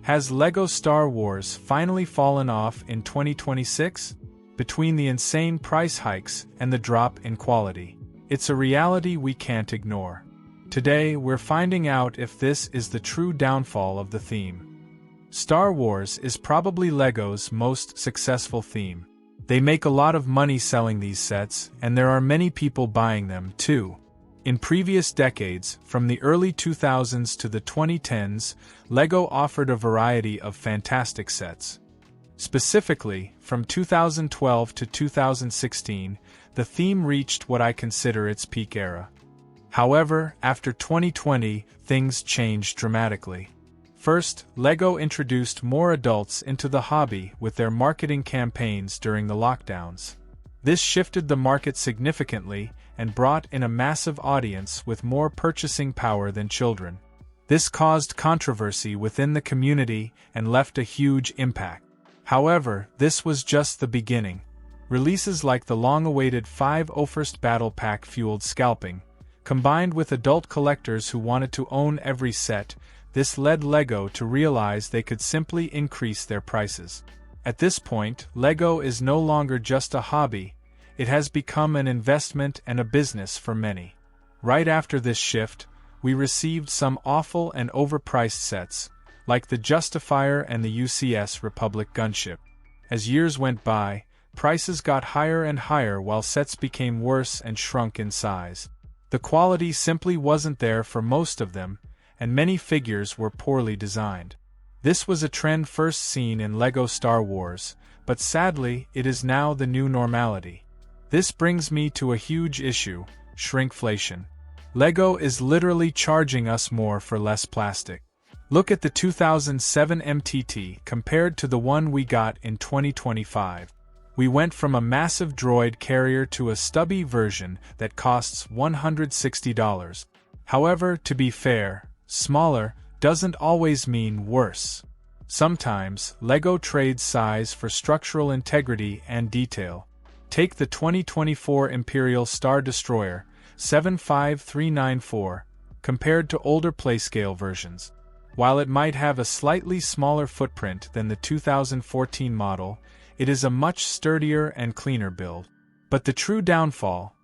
Has LEGO Star Wars finally fallen off in 2026? Between the insane price hikes and the drop in quality, it's a reality we can't ignore. Today, we're finding out if this is the true downfall of the theme. Star Wars is probably LEGO's most successful theme. They make a lot of money selling these sets, and there are many people buying them, too. In previous decades, from the early 2000s to the 2010s, LEGO offered a variety of fantastic sets. Specifically, from 2012 to 2016, the theme reached what I consider its peak era. However, after 2020, things changed dramatically. First, LEGO introduced more adults into the hobby with their marketing campaigns during the lockdowns. This shifted the market significantly and brought in a massive audience with more purchasing power than children. This caused controversy within the community and left a huge impact. However, this was just the beginning. Releases like the long-awaited 5 Battle Pack fueled scalping. Combined with adult collectors who wanted to own every set, this led LEGO to realize they could simply increase their prices. At this point, LEGO is no longer just a hobby, it has become an investment and a business for many. Right after this shift, we received some awful and overpriced sets, like the Justifier and the UCS Republic gunship. As years went by, prices got higher and higher while sets became worse and shrunk in size. The quality simply wasn't there for most of them, and many figures were poorly designed. This was a trend first seen in LEGO Star Wars, but sadly, it is now the new normality. This brings me to a huge issue: shrinkflation. LEGO is literally charging us more for less plastic. Look at the 2007 MTT compared to the one we got in 2025. We went from a massive droid carrier to a stubby version that costs $160. However, to be fair, smaller doesn't always mean worse. Sometimes, LEGO trades size for structural integrity and detail. Take the 2024 Imperial Star Destroyer 75394, compared to older Playscale versions. While it might have a slightly smaller footprint than the 2014 model, it is a much sturdier and cleaner build. But the true downfall,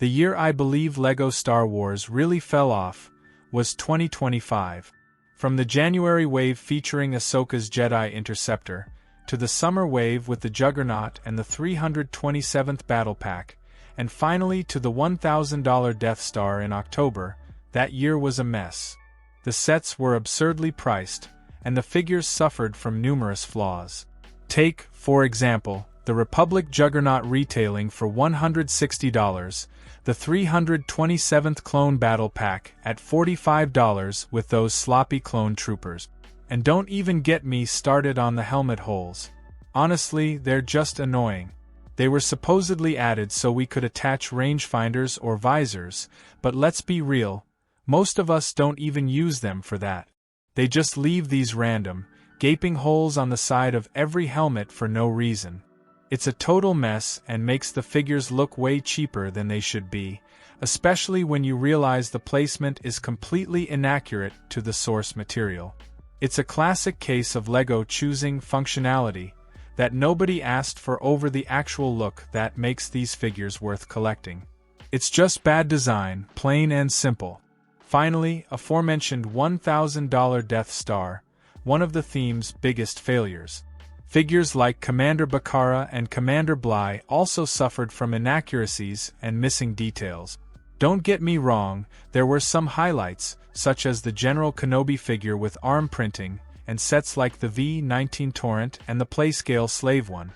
the year I believe LEGO Star Wars really fell off, was 2025. From the January wave featuring Ahsoka's Jedi Interceptor, to the summer wave with the Juggernaut and the 327th Battle Pack, and finally to the $1,000 Death Star in October, that year was a mess. The sets were absurdly priced, and the figures suffered from numerous flaws. Take, for example, the Republic Juggernaut retailing for $160, the 327th Clone Battle Pack at $45 with those sloppy clone troopers. And don't even get me started on the helmet holes. Honestly, they're just annoying. They were supposedly added so we could attach rangefinders or visors, but let's be real, most of us don't even use them for that. They just leave these random, gaping holes on the side of every helmet for no reason. It's a total mess and makes the figures look way cheaper than they should be, especially when you realize the placement is completely inaccurate to the source material. It's a classic case of LEGO choosing functionality that nobody asked for over the actual look that makes these figures worth collecting. It's just bad design, plain and simple. Finally, aforementioned $1,000 Death Star, one of the theme's biggest failures. Figures like Commander Bakara and Commander Bly also suffered from inaccuracies and missing details. Don't get me wrong, there were some highlights, such as the General Kenobi figure with arm printing, and sets like the V-19 Torrent and the Playscale Slave one.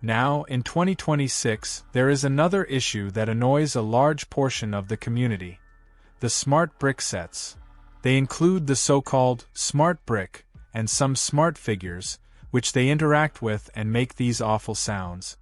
Now, in 2026, there is another issue that annoys a large portion of the community: the Smart Brick sets. They include the so-called Smart Brick and some Smart Figures, which they interact with and make these awful sounds.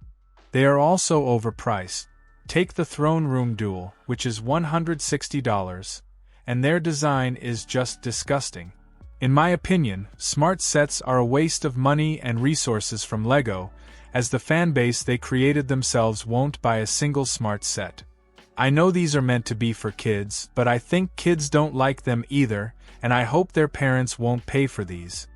They are also overpriced. Take the Throne Room Duel, which is $160, and their design is just disgusting. In my opinion, smart sets are a waste of money and resources from LEGO, as the fanbase they created themselves won't buy a single smart set. I know these are meant to be for kids, but I think kids don't like them either, and I hope their parents won't pay for these.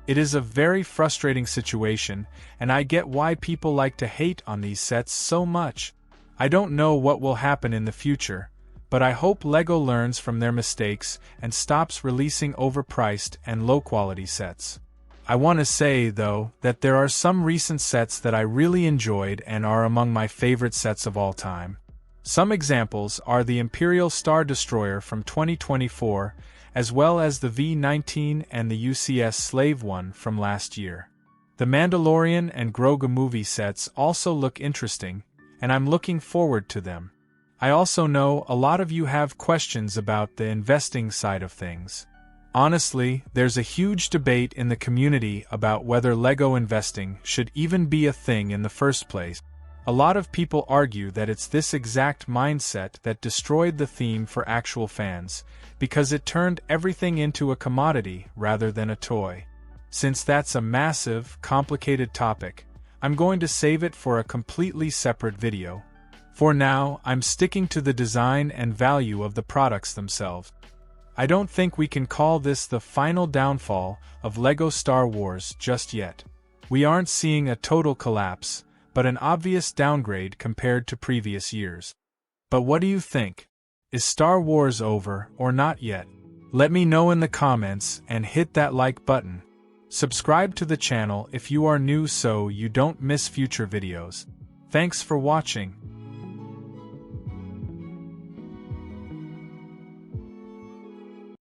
It is a very frustrating situation, and I get why people like to hate on these sets so much. I don't know what will happen in the future, but I hope LEGO learns from their mistakes and stops releasing overpriced and low-quality sets. I want to say, though, that there are some recent sets that I really enjoyed and are among my favorite sets of all time. Some examples are the Imperial Star Destroyer from 2024, as well as the V-19 and the UCS Slave One from last year. The Mandalorian and Grogu movie sets also look interesting, and I'm looking forward to them. I also know a lot of you have questions about the investing side of things. Honestly, there's a huge debate in the community about whether LEGO investing should even be a thing in the first place. A lot of people argue that it's this exact mindset that destroyed the theme for actual fans, because it turned everything into a commodity rather than a toy. Since that's a massive, complicated topic, I'm going to save it for a completely separate video. For now, I'm sticking to the design and value of the products themselves. I don't think we can call this the final downfall of LEGO Star Wars just yet. We aren't seeing a total collapse, but an obvious downgrade compared to previous years. But what do you think? Is Star Wars over or not yet? Let me know in the comments and hit that like button. Subscribe to the channel if you are new so you don't miss future videos. Thanks for watching.